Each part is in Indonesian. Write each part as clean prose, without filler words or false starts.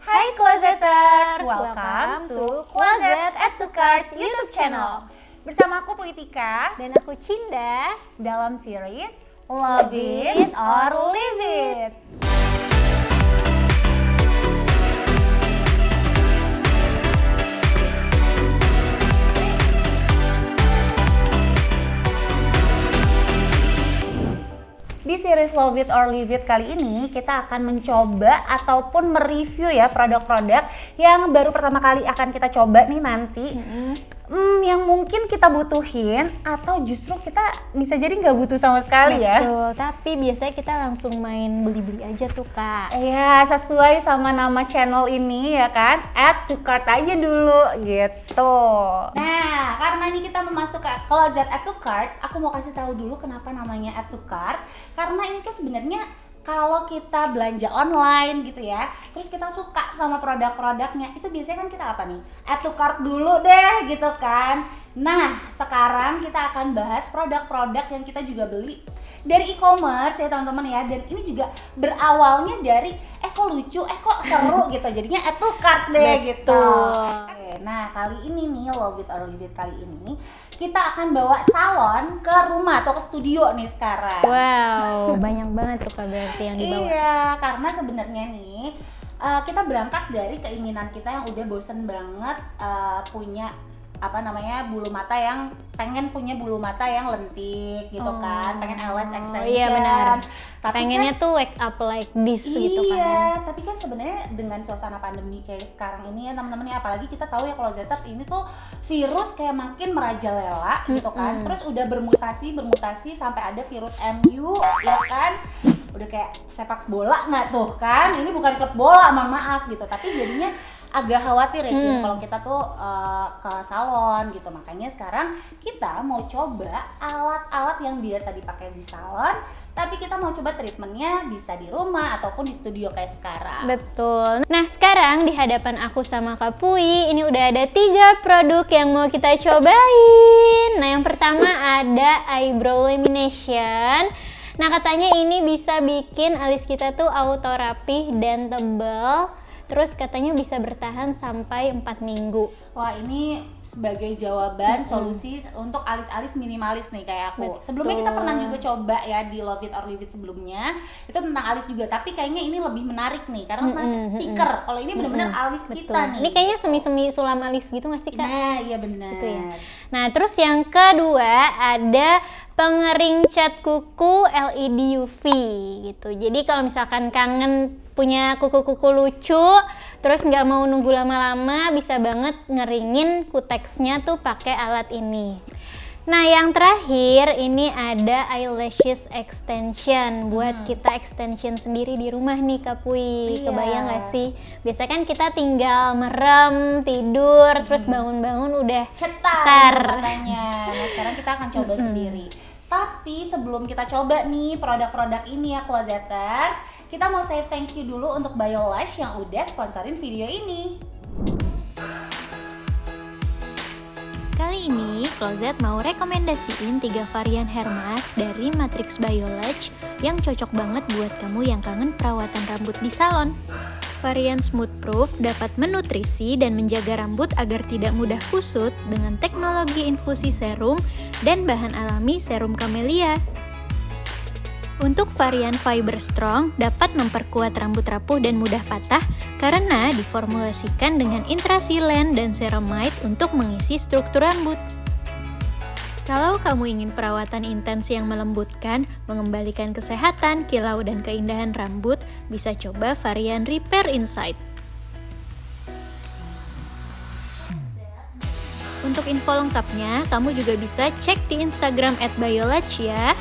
Hai Closeters, welcome to Closet Add to Cart YouTube channel. Bersama aku Puitika Dan aku Cinda dalam series Love It or Leave It. Di series Love It or Leave It kali ini kita akan mencoba ataupun mereview ya produk-produk yang baru pertama kali akan kita coba nih nanti. Yang mungkin kita butuhin atau justru kita bisa jadi nggak butuh sama sekali. Betul, ya. Betul, tapi biasanya kita langsung main beli-beli aja tuh Kak. Iya, sesuai sama nama channel ini ya kan, add to cart aja dulu gitu. Nah, karena ini kita masuk ke closet add to cart, aku mau kasih tahu dulu kenapa namanya add to cart. Karena ini kan sebenarnya kalau kita belanja online gitu ya, terus kita suka sama produk-produknya, itu biasanya kan kita apa nih? Add to cart dulu deh gitu kan. Nah, sekarang kita akan bahas produk-produk yang kita juga beli dari e-commerce ya teman-teman ya. Dan ini juga berawalnya dari kok lucu, kok seru gitu. Jadinya add to cart deh gitu. Oke, nah kali ini nih Love It or Leave It kali ini kita akan bawa salon ke rumah atau ke studio nih sekarang. Wow, banyak banget tuh Kak berarti yang dibawa. Iya, karena sebenarnya nih kita berangkat dari keinginan kita yang udah bosen banget punya bulu mata yang pengen punya bulu mata yang lentik gitu kan, pengen eyelash extension. Iya benar. Tapi pengennya kan, tuh wake up like this gitu kan. Iya, tapi kan sebenarnya dengan suasana pandemi kayak sekarang ini ya teman-teman ya, apalagi kita tahu ya Closeters ini tuh virus kayak makin merajalela gitu kan. Terus udah bermutasi sampai ada virus MU ya kan. Udah kayak sepak bola nggak tuh kan? Ini bukan klub bola, mohon maaf gitu. Tapi jadinya agak khawatir ya Cin, kalau kita tuh ke salon gitu. Makanya sekarang kita mau coba alat-alat yang biasa dipakai di salon, tapi kita mau coba treatmentnya bisa di rumah ataupun di studio kayak sekarang. Betul. Nah sekarang di hadapan aku sama Kak Pui, ini udah ada 3 produk yang mau kita cobain. Nah yang pertama ada eyebrow lamination. Nah katanya ini bisa bikin alis kita tuh auto rapih dan tebal. Terus katanya bisa bertahan sampai 4 minggu. Wah ini sebagai jawaban solusi untuk alis-alis minimalis nih kayak aku. Betul. Sebelumnya kita pernah juga coba ya di Love It or Leave It sebelumnya. Itu tentang alis juga, tapi kayaknya ini lebih menarik nih karena stiker. Kalau ini benar-benar alis kita nih. Ini kayaknya semi-semi sulam alis gitu nggak sih Kak? Nah iya benar. Itu ya. Nah terus yang kedua ada pengering cat kuku LED UV gitu. Jadi kalau misalkan kangen punya kuku-kuku lucu, terus nggak mau nunggu lama-lama, bisa banget ngeringin kuteksnya tuh pakai alat ini. Nah yang terakhir ini ada eyelashes extension buat kita extension sendiri di rumah nih Kak Pui. Iya. Kebayang nggak sih? Biasanya kan kita tinggal merem, tidur, terus bangun-bangun udah cetar katanya. Nah sekarang kita akan coba sendiri. Tapi sebelum kita coba nih produk-produk ini ya Closeters, kita mau say thank you dulu untuk BioLash yang udah sponsorin video ini. Kali ini Closet mau rekomendasiin 3 varian hair mask dari Matrix BioLash yang cocok banget buat kamu yang kangen perawatan rambut di salon. Varian Smooth Proof dapat menutrisi dan menjaga rambut agar tidak mudah kusut dengan teknologi infusi serum dan bahan alami serum camellia. Untuk varian Fiber Strong dapat memperkuat rambut rapuh dan mudah patah karena diformulasikan dengan intrasilen dan ceramide untuk mengisi struktur rambut. Kalau kamu ingin perawatan intens yang melembutkan, mengembalikan kesehatan, kilau dan keindahan rambut, bisa coba varian Repair Insight. Untuk info lengkapnya, kamu juga bisa cek di Instagram @biolach ya.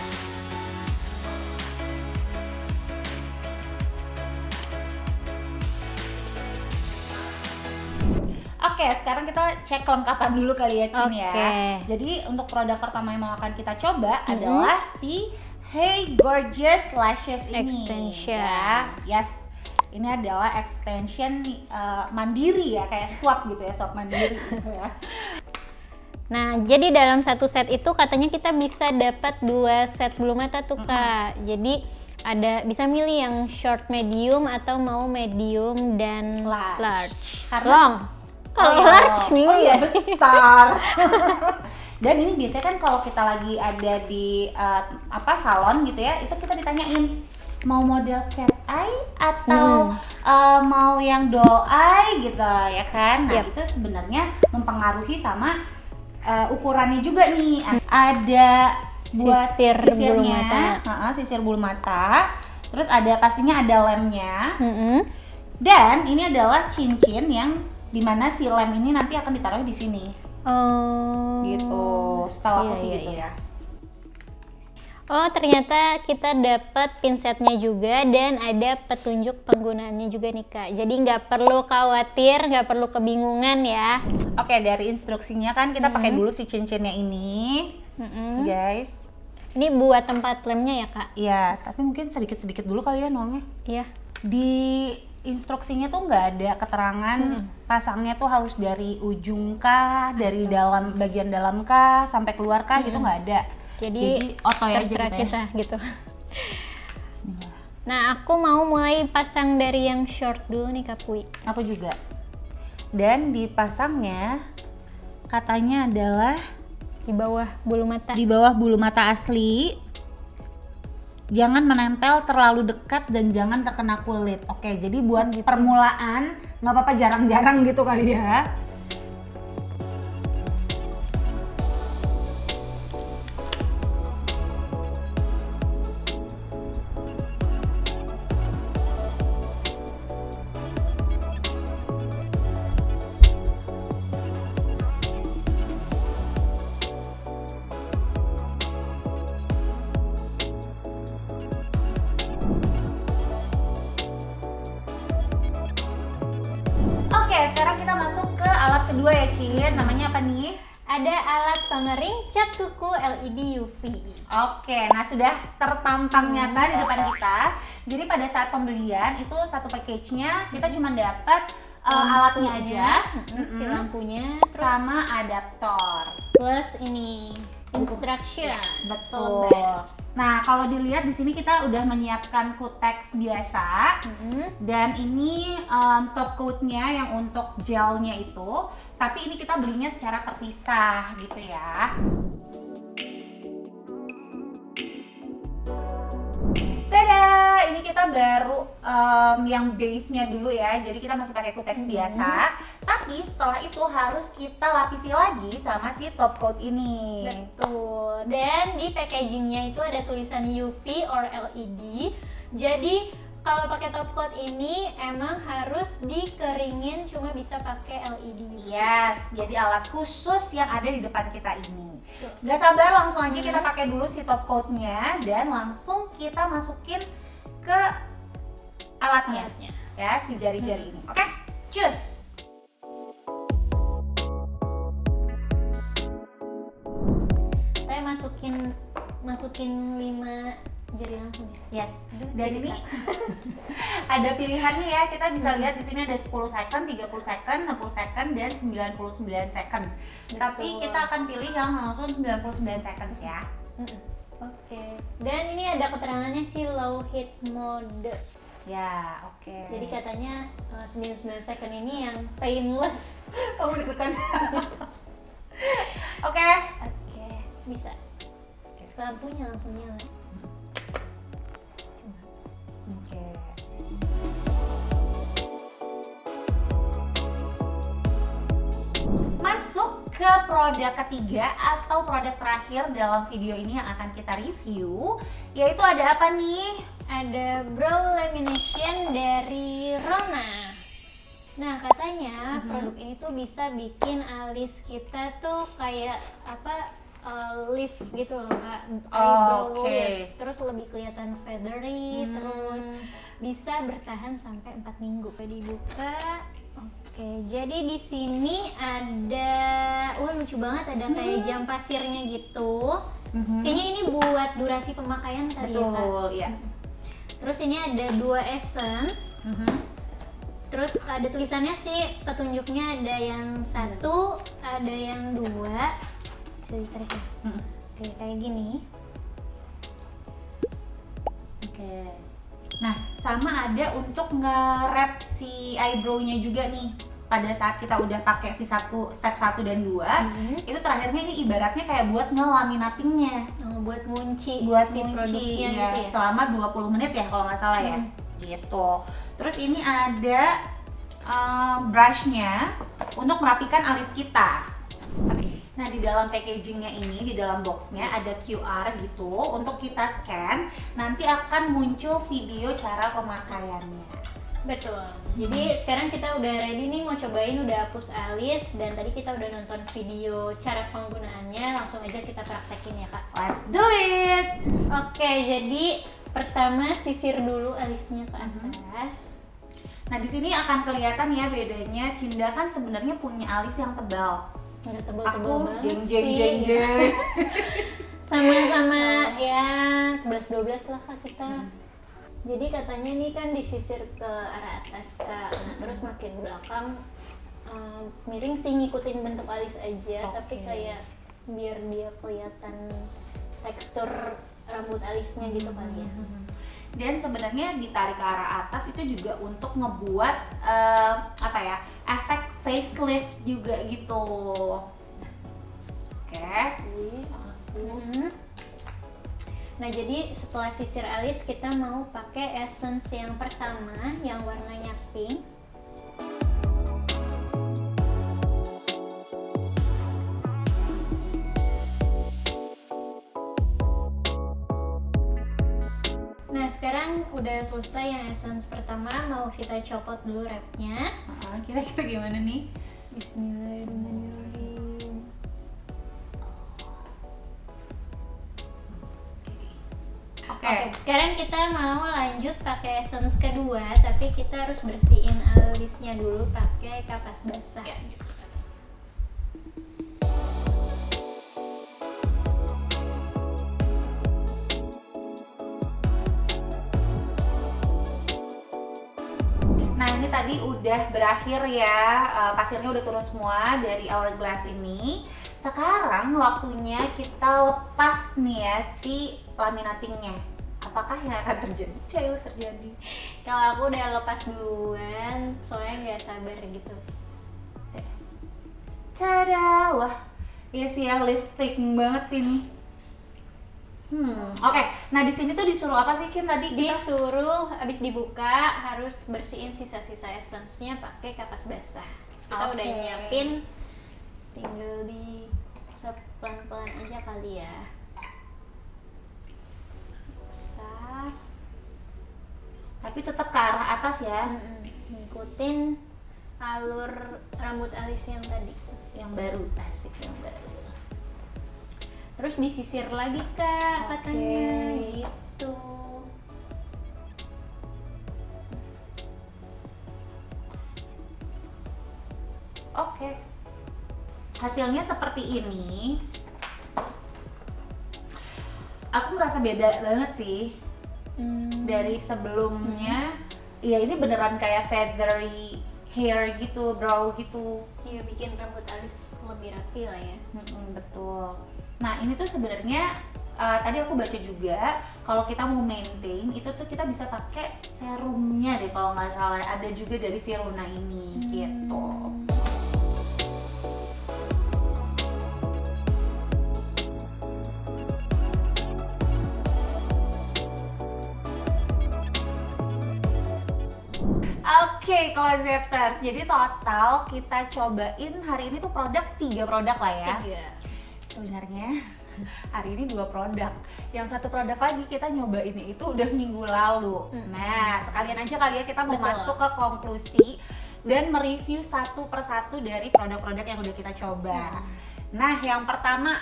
Oke, sekarang kita cek kelengkapan dulu kali ya Cin ya. Oke. Jadi untuk produk pertama yang mau akan kita coba adalah si Hey Gorgeous Lashes ini. Extension. Ya. Yes. Ini adalah extension mandiri ya, kayak swab gitu ya, swab mandiri gitu ya. Nah, jadi dalam satu set itu katanya kita bisa dapat 2 set bulu mata tuh Kak. Jadi bisa milih yang short medium atau mau medium dan large. Long. Kalau large bingung ya besar. Dan ini biasanya kan kalau kita lagi ada di salon gitu ya, itu kita ditanyain mau model cat eye atau mau yang doll eye gitu ya kan. Nah, itu sebenarnya mempengaruhi sama ukurannya juga nih. Ada buat sisirnya, sisir bulu mata. Terus pastinya ada lemnya. Dan ini adalah cincin yang dimana si lem ini nanti akan ditaruh di sini. Gitu. Setahu aku sih gitu ya. Oh, ternyata kita dapat pinsetnya juga dan ada petunjuk penggunaannya juga nih Kak. Jadi nggak perlu khawatir, nggak perlu kebingungan ya. Oke, dari instruksinya kan kita pakai dulu si cincinnya ini, guys. Ini buat tempat lemnya ya Kak? Iya, tapi mungkin sedikit-sedikit dulu kali ya nuangnya. Iya. Di instruksinya tuh nggak ada keterangan pasangnya tuh harus dari ujung kah, dari dalam bagian dalam kah, sampai keluar kah gitu nggak ada. Jadi oto ya terserah aja kita gitu. Nah, aku mau mulai pasang dari yang short dulu nih Kak Pui. Aku juga. Dan dipasangnya katanya adalah di bawah bulu mata. Di bawah bulu mata asli. Jangan menempel terlalu dekat dan jangan terkena kulit. Oke, jadi buat permulaan nggak apa-apa jarang-jarang gitu kali ya. Oke, sekarang kita masuk ke alat kedua ya Cin, namanya apa nih? Ada alat pengering cat kuku LED UV. Oke, nah sudah terpampang nyata di depan kita. Jadi pada saat pembelian itu satu package-nya kita cuma dapat alatnya aja, si lampunya, terus sama adaptor. Plus ini instruction. Betul. Nah, kalau dilihat di sini kita udah menyiapkan kutex biasa, dan ini top coat-nya yang untuk gelnya itu, tapi ini kita belinya secara terpisah gitu ya. Tada! Ini kita baru yang base-nya dulu ya, jadi kita masih pakai kutex biasa, tapi setelah itu harus kita lapisi lagi sama si top coat ini. Betul. Dan di packagingnya itu ada tulisan UV or LED. Jadi kalau pakai top coat ini emang harus dikeringin, cuma bisa pakai LED UV. Yes, jadi alat khusus yang ada di depan kita ini. Gak sabar, langsung aja kita pakai dulu si top coat-nya dan langsung kita masukin ke alatnya. Ya, si jari-jari ini. Oke, cus. Saya masukin 5 jari langsung ya. Yes. Dan ini ada pilihannya ya. Kita bisa lihat di sini ada 10 second, 30 second, 60 second dan 99 second. Betul. Tapi kita akan pilih yang langsung 99 seconds ya. Oke. Dan ini ada keterangannya sih low heat mode. Ya, oke. Jadi katanya 99 second ini yang painless. Kamu deg-degan. Oke. Oke, bisa. Lampunya langsung nyala. Oke. Masuk ke produk ketiga atau produk terakhir dalam video ini yang akan kita review, yaitu ada apa nih? Ada brow lamination dari Rona. Nah, katanya produk ini tuh bisa bikin alis kita tuh kayak lift gitu loh Kak, eyebrow lift, terus lebih kelihatan feathery, terus bisa bertahan sampai 4 minggu. Dibuka. Oke, jadi di sini ada, lucu banget, ada kayak jam pasirnya gitu. Kayaknya ini buat durasi pemakaian kali ya Kak. Betul, ya. Terus ini ada 2 essence. Terus ada tulisannya sih, petunjuknya ada yang 1, ada yang 2. Bisa ditarik ya. Mm-mm. Oke, kayak gini. Oke. Nah, sama ada untuk nge-wrap si eyebrow-nya juga nih. Pada saat kita udah pakai si step 1 dan 2, itu terakhirnya ini ibaratnya kayak buat ngelaminatingnya. Oh, buat ngunci Buat si ngunci produknya ya, gitu ya. selama 20 menit ya kalau nggak salah ya. Gitu. Terus ini ada brushnya untuk merapikan alis kita. Nah, di dalam packagingnya ini, di dalam boxnya ada QR gitu untuk kita scan. Nanti akan muncul video cara pemakaiannya. Betul. Jadi sekarang kita udah ready nih mau cobain, udah hapus alis, dan tadi kita udah nonton video cara penggunaannya. Langsung aja kita praktekin ya Kak. Let's do it! Oke, jadi pertama sisir dulu alisnya ke atas. Nah, di sini akan kelihatan ya bedanya. Cinda kan sebenarnya punya alis yang tebal. Nggak tebel-tebel Aku banget jeng. Sama-sama ya 11-12 lah Kak kita. Jadi katanya nih kan disisir ke arah atas Kak. Nah, terus makin belakang miring sih ngikutin bentuk alis aja, tapi kayak biar dia kelihatan tekstur rambut alisnya gitu kali ya. Dan sebenarnya ditarik ke arah atas itu juga untuk ngebuat efek facelift juga gitu. Oke. Nah, jadi setelah sisir alis kita mau pakai essence yang pertama yang warnanya pink. Nah, sekarang udah selesai yang essence pertama, mau kita copot dulu wrapnya. Kira-kira gimana nih? Bismillahirrahmanirrahim. Oke, sekarang kita mau lanjut pakai essence kedua, tapi kita harus bersihin alisnya dulu pakai kapas basah. Ya, gitu. Nah, ini tadi udah berakhir ya, pasirnya udah turun semua dari hourglass ini. Sekarang waktunya kita lepas nih ya si laminatingnya. Apakah yang akan terjadi? Terjadi. Kalau aku udah lepas duluan, soalnya nggak sabar gitu. Tada! Wah, iya sih ya, lifting banget sih ini. Oke. Nah, di sini tuh disuruh apa sih, Cin, tadi? Disuruh abis dibuka harus bersihin sisa-sisa essence-nya pakai kapas basah. Kita udah nyiapin, tinggal diusap pelan-pelan aja kali ya. Usap. Tapi tetap ke arah atas ya. Ngikutin alur rambut alis yang tadi. Yang baru, asik yang baru. Terus disisir lagi Kak, katanya gitu. Oke. Hasilnya seperti ini. Aku merasa beda banget sih dari sebelumnya. Iya, ini beneran kayak feathery hair gitu, brow gitu. Iya, bikin rambut alis lebih rapi lah ya. Betul. Nah, ini tuh sebenarnya tadi aku baca juga kalau kita mau maintain itu tuh kita bisa pakai serumnya deh kalau nggak salah. Ada juga dari si Runa ini gitu. Oke, closeters. Jadi total kita cobain hari ini tuh 3 produk lah ya. 3. Sebenarnya hari ini 2 produk. Yang satu produk lagi kita nyobainnya itu udah minggu lalu. Nah, sekalian aja kali ya kita mau masuk ke konklusi dan mereview satu persatu dari produk-produk yang udah kita coba. Nah, yang pertama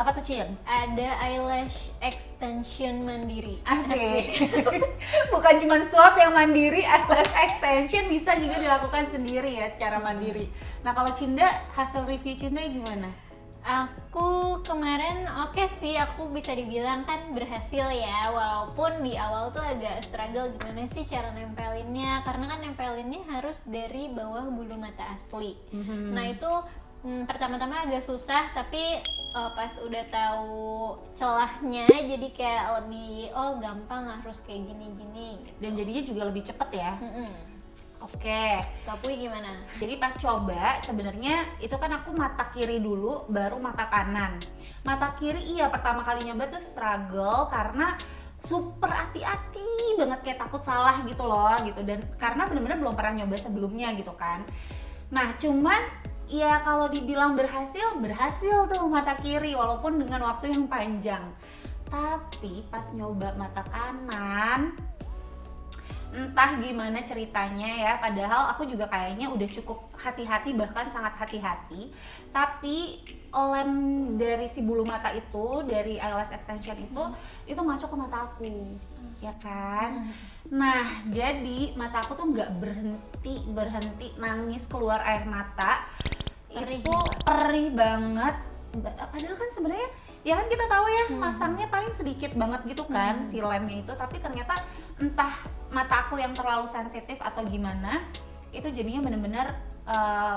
apa tuh, Cin? Ada eyelash extension mandiri. Asik. Bukan cuma swap yang mandiri, eyelash extension bisa juga dilakukan sendiri ya secara mandiri. Nah, kalau Cinda, hasil review Cinda gimana? Aku kemarin oke sih, aku bisa dibilang kan berhasil ya, walaupun di awal tuh agak struggle gimana sih cara nempelinnya, karena kan nempelinnya harus dari bawah bulu mata asli. Nah itu Pertama-tama agak susah, tapi pas udah tahu celahnya jadi kayak lebih gampang, harus kayak gini-gini gitu. Dan jadinya juga lebih cepet ya. Oke. Kapui gimana? Jadi pas coba sebenarnya itu kan aku mata kiri dulu baru mata kanan. Mata kiri iya pertama kali nyoba tuh struggle karena super hati-hati banget, kayak takut salah gitu loh gitu, dan karena bener-bener belum pernah nyoba sebelumnya gitu kan. Nah cuman ya kalau dibilang berhasil tuh mata kiri walaupun dengan waktu yang panjang. Tapi pas nyoba mata kanan entah gimana ceritanya ya, padahal aku juga kayaknya udah cukup hati-hati, bahkan sangat hati-hati, tapi lem dari si bulu mata itu, dari eyelash extension itu masuk ke mata aku, ya kan? Nah jadi mata aku tuh nggak berhenti nangis, keluar air mata, itu perih banget. Padahal kan sebenarnya ya kan kita tahu ya masangnya paling sedikit banget gitu kan si lemnya itu, tapi ternyata entah mata aku yang terlalu sensitif atau gimana, itu jadinya bener-bener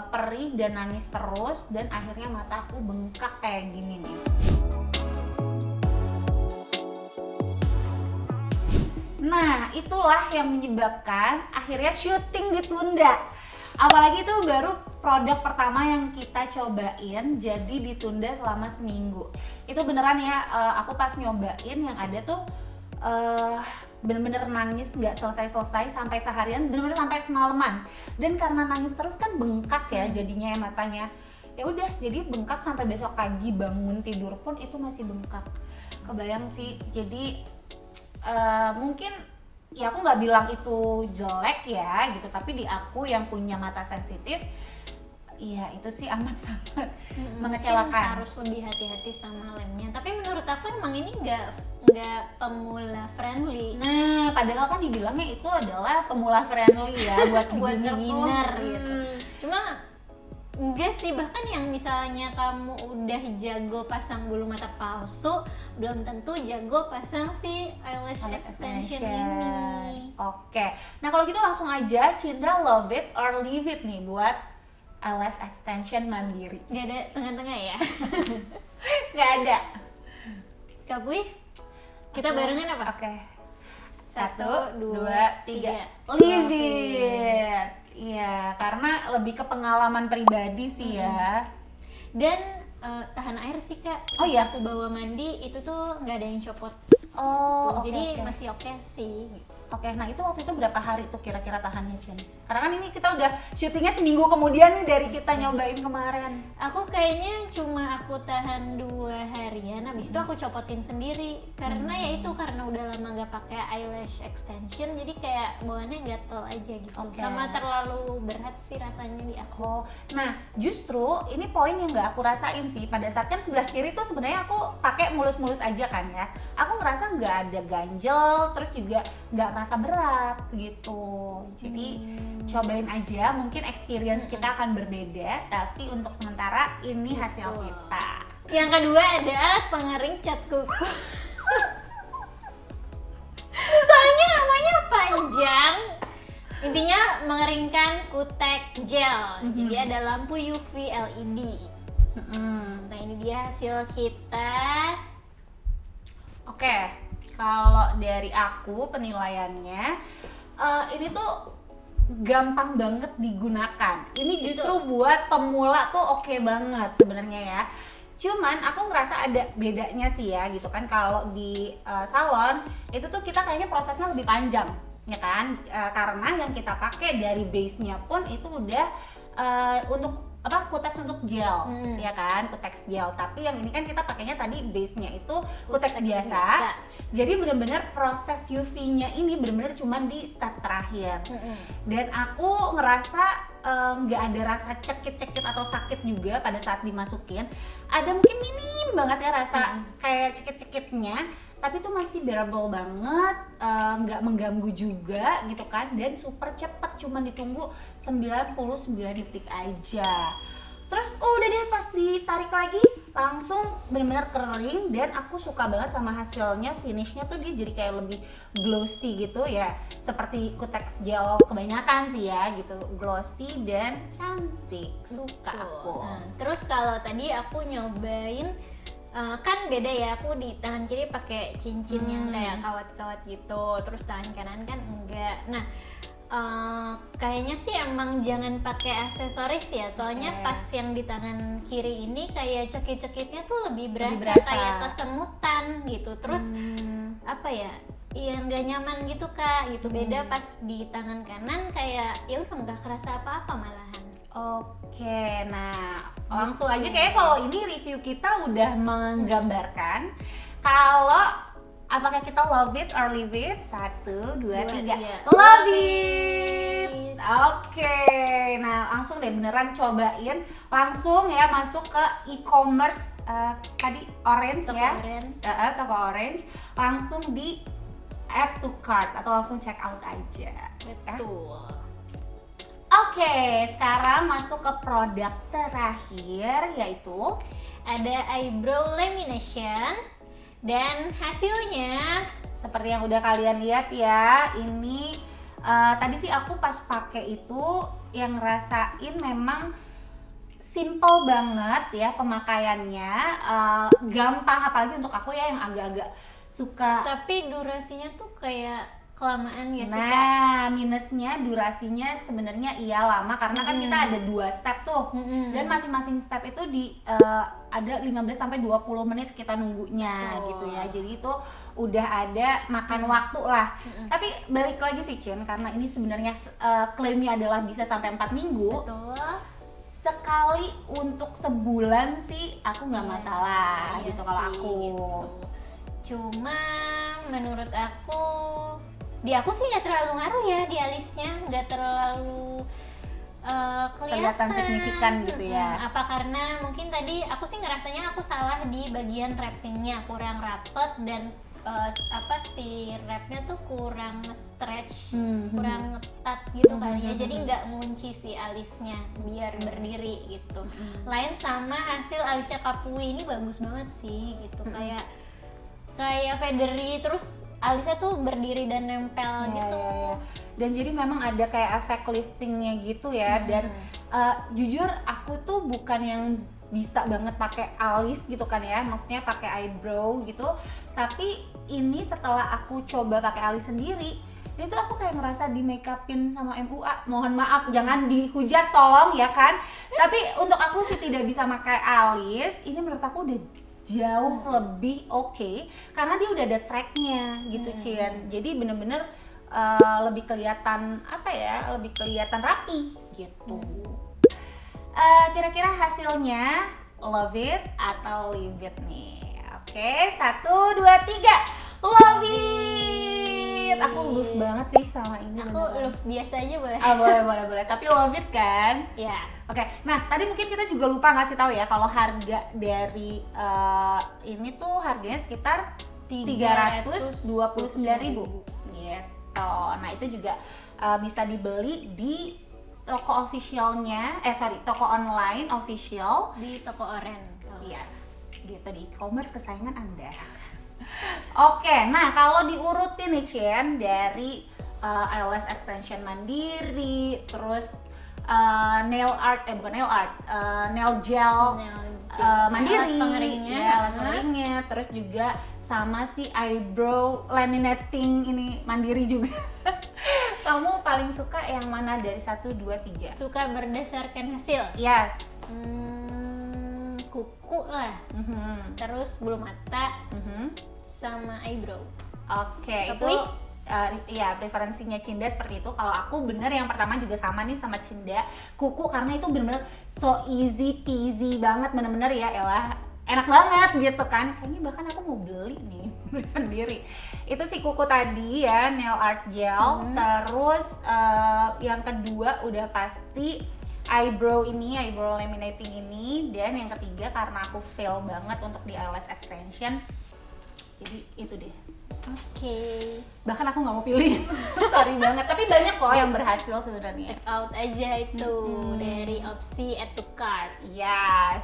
perih dan nangis terus, dan akhirnya mata aku bengkak kayak gini nih. Nah itulah yang menyebabkan akhirnya syuting ditunda. Apalagi itu baru produk pertama yang kita cobain, jadi ditunda selama seminggu. Itu beneran ya, aku pas nyobain yang ada tuh bener-bener nangis nggak selesai sampai seharian, bener-bener sampai semalaman. Dan karena nangis terus kan bengkak ya jadinya ya matanya. Ya udah, jadi bengkak sampai besok pagi bangun tidur pun itu masih bengkak. Kebayang sih, jadi mungkin ya aku nggak bilang itu jelek ya gitu, tapi di aku yang punya mata sensitif, iya itu sih amat sangat mengecewakan. Mungkin harus lebih hati-hati sama lemnya. Tapi menurut aku emang ini nggak pemula friendly. Nah padahal kan dibilangnya itu adalah pemula friendly ya buat beginner gitu. Cuma enggak sih, bahkan yang misalnya kamu udah jago pasang bulu mata palsu, belum tentu jago pasang si eyelash extension ini. Oke, nah kalau gitu langsung aja Cinda love it or leave it nih buat eyelash extension mandiri. Gak ada tengah-tengah ya? Gak ada. Kapui, kita barengan apa? Oke. 1, 2, 3. Leave it. Iya, karena lebih ke pengalaman pribadi sih ya. Dan tahan air sih Kak. Oh iya, aku bawa mandi itu tuh nggak ada yang copot. Oh, jadi masih oke sih. Oke, nah itu waktu itu berapa hari tuh kira-kira tahannya, Cin? Karena kan ini kita udah syutingnya seminggu kemudian nih dari kita nyobain kemarin. Aku kayaknya cuma aku tahan 2 harian, habis itu aku copotin sendiri. Karena ya itu, karena udah lama gak pakai eyelash extension, jadi kayak bawaannya gatel aja gitu. Sama terlalu berat sih rasanya di aku. Nah justru ini poin yang gak aku rasain sih. Pada saat kan sebelah kiri tuh sebenarnya aku pakai mulus-mulus aja kan ya. Aku ngerasa nggak ada ganjel, terus juga nggak merasa berat gitu. Jadi cobain aja, mungkin experience kita akan berbeda, tapi untuk sementara ini hasil kita. Yang kedua ada alat pengering cat kuku. Soalnya namanya panjang. Intinya mengeringkan kutek gel. Jadi ada lampu UV LED. Nah ini dia hasil kita. Oke, kalau dari aku penilaiannya ini tuh gampang banget digunakan. Ini justru buat pemula tuh oke banget sebenarnya ya. Cuman aku ngerasa ada bedanya sih ya gitu kan, kalau di salon itu tuh kita kayaknya prosesnya lebih panjang ya kan, karena yang kita pakai dari base-nya pun itu udah untuk kutex untuk gel ya kan, kutex gel. Tapi yang ini kan kita pakainya tadi base-nya itu kutex biasa. Jadi benar-benar proses UV-nya ini benar-benar cuman di step terakhir. Dan aku ngerasa nggak ada rasa cekit-cekit atau sakit juga pada saat dimasukin. Ada mungkin minim banget ya rasa kayak cekit-cekitnya, tapi itu masih bearable banget, nggak mengganggu juga gitu kan, dan super cepet, cuman ditunggu 99 detik aja. Terus udah deh pas ditarik lagi langsung benar-benar kering, dan aku suka banget sama hasilnya. Finishnya tuh dia jadi kayak lebih glossy gitu ya, seperti Kutex gel kebanyakan sih ya gitu, glossy dan cantik, suka aku. Nah, terus kalau tadi aku nyobain kan beda ya, aku di tangan kiri pakai cincin yang kayak kawat-kawat gitu, terus tangan kanan kan enggak. Nah, kayaknya sih emang jangan pakai aksesoris ya, soalnya pas yang di tangan kiri ini kayak cekit-cekitnya tuh lebih berasa kayak kesemutan gitu. Terus apa ya, yang gak nyaman gitu Kak gitu. Beda pas di tangan kanan kayak ya udah nggak kerasa apa-apa malahan. Oke, nah langsung aja kayak kalau ini review kita udah menggambarkan kalau apakah kita love it or leave it? 1, 2, 3. Love it! Oke, nah langsung deh beneran cobain. Langsung ya masuk ke e-commerce tadi Orange Toko ya. Orange. Toko Orange. Langsung di add to cart atau langsung check out aja. Betul. Oke, sekarang masuk ke produk terakhir, yaitu Ada eyebrow lamination. Dan hasilnya seperti yang udah kalian lihat ya, ini tadi sih aku pas pakai itu yang ngerasain memang simple banget ya pemakaiannya, gampang, apalagi untuk aku ya yang agak-agak suka. tapi durasinya tuh kayak kelamaan ya sih Kak? Nah, minusnya durasinya sebenarnya iya lama karena kan kita ada 2 step tuh. Dan masing-masing step itu ada 15 sampai 20 menit kita nunggunya gitu ya. Jadi itu udah ada makan waktu lah. Tapi balik lagi sih Cin, karena ini sebenarnya klaimnya adalah bisa sampai 4 minggu. Betul. Sekali untuk sebulan sih aku nggak masalah iya gitu kalau sih, aku. gitu. Cuma menurut aku, di aku sih nggak terlalu ngaruh ya di alisnya, nggak terlalu kelihatan signifikan gitu ya. Apa karena mungkin tadi aku sih ngerasanya aku salah di bagian wrappingnya, kurang rapet dan si wrapnya tuh kurang stretch, kurang ngetat gitu kali ya, jadi nggak ngunci si alisnya biar berdiri gitu. Lain sama hasil alisnya Kapui ini bagus banget sih gitu, kayak feathery, terus alisnya tuh berdiri dan nempel gitu. Dan jadi memang ada kayak efek liftingnya gitu ya. Dan jujur aku tuh bukan yang bisa banget pakai alis gitu kan ya, maksudnya pakai eyebrow gitu. Tapi ini setelah aku coba pakai alis sendiri, itu aku kayak ngerasa di make upin sama MUA. Mohon maaf, jangan dihujat tolong ya kan. Tapi untuk aku sih tidak bisa pakai alis, ini menurut aku udah jauh lebih oke, karena dia udah ada tracknya gitu Cien. Jadi bener-bener lebih kelihatan apa ya, lebih kelihatan rapi gitu. Kira-kira hasilnya love it atau leave it nih? Oke, 1, 2, 3, love it. Aku love banget sih sama ini. Aku love biasa aja boleh. Boleh. Tapi love it kan? Ya. Oke, nah tadi mungkin kita juga lupa ngasih tahu ya kalau harga dari ini tuh harganya sekitar 329.000 gitu. Nah itu juga bisa dibeli di toko officialnya, toko online official Di toko Orange. Yes, gitu di e-commerce kesayangan Anda. Oke, nah kalau diurutin nih Cien, dari eyelash extension mandiri, terus nail art, nail gel mandiri, alat pengeringnya, terus juga sama si eyebrow laminating ini mandiri juga. Kamu paling suka yang mana dari 1, 2, 3? Suka berdasarkan hasil. Yes. Kuku lah. Terus bulu mata sama eyebrow. Oke, itu ya preferensinya Cinda seperti itu. Kalau aku bener yang pertama juga sama nih sama Cinda, kuku, karena itu bener-bener so easy peasy banget, bener-bener ya elah enak banget gitu kan. Kayaknya bahkan aku mau beli nih sendiri. Itu si kuku tadi ya, nail art gel. Terus yang kedua udah pasti eyebrow laminating ini. Dan yang ketiga karena aku fail banget untuk di eyelash extension, Jadi itu deh. Oke. Bahkan aku nggak mau pilih. Sorry banget, tapi banyak kok yang berhasil sebenarnya. Check out aja itu dari opsi add to cart. Yes.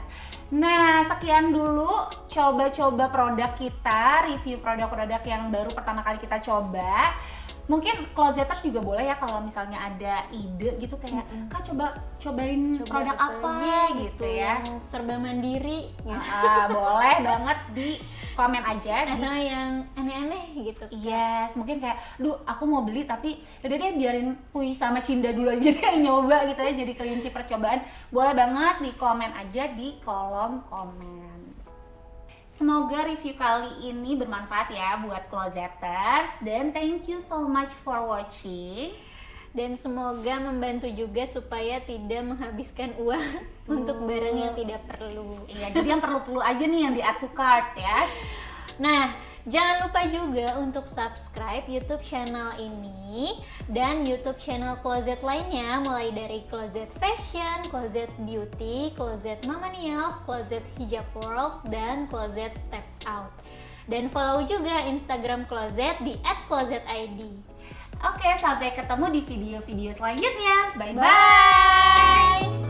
Nah, sekian dulu coba-coba produk kita, review produk-produk yang baru pertama kali kita coba. Mungkin closeters juga boleh ya kalau misalnya ada ide gitu kayak Kak cobain produk apa gitu ya. Yang serba mandiri gitu. Boleh banget di komen aja di Atau yang aneh-aneh gitu. yes, mungkin kayak, duh aku mau beli tapi yaudah deh biarin Pui sama Cinda dulu aja deh nyoba gitu ya, jadi kelinci percobaan. Boleh banget di komen aja di kolom komen. Semoga review kali ini bermanfaat ya buat closeters, dan thank you so much for watching. Dan semoga membantu juga supaya tidak menghabiskan uang untuk barang yang tidak perlu. Iya, jadi yang perlu-perlu aja nih yang di add to cart ya. Nah, jangan lupa juga untuk subscribe YouTube channel ini dan YouTube channel Closet lainnya, mulai dari Closet Fashion, Closet Beauty, Closet Mama Niels, Closet Hijab World, dan Closet Step Out. Dan follow juga Instagram Closet di @closetid. Oke, sampai ketemu di video-video selanjutnya. Bye-bye. Bye!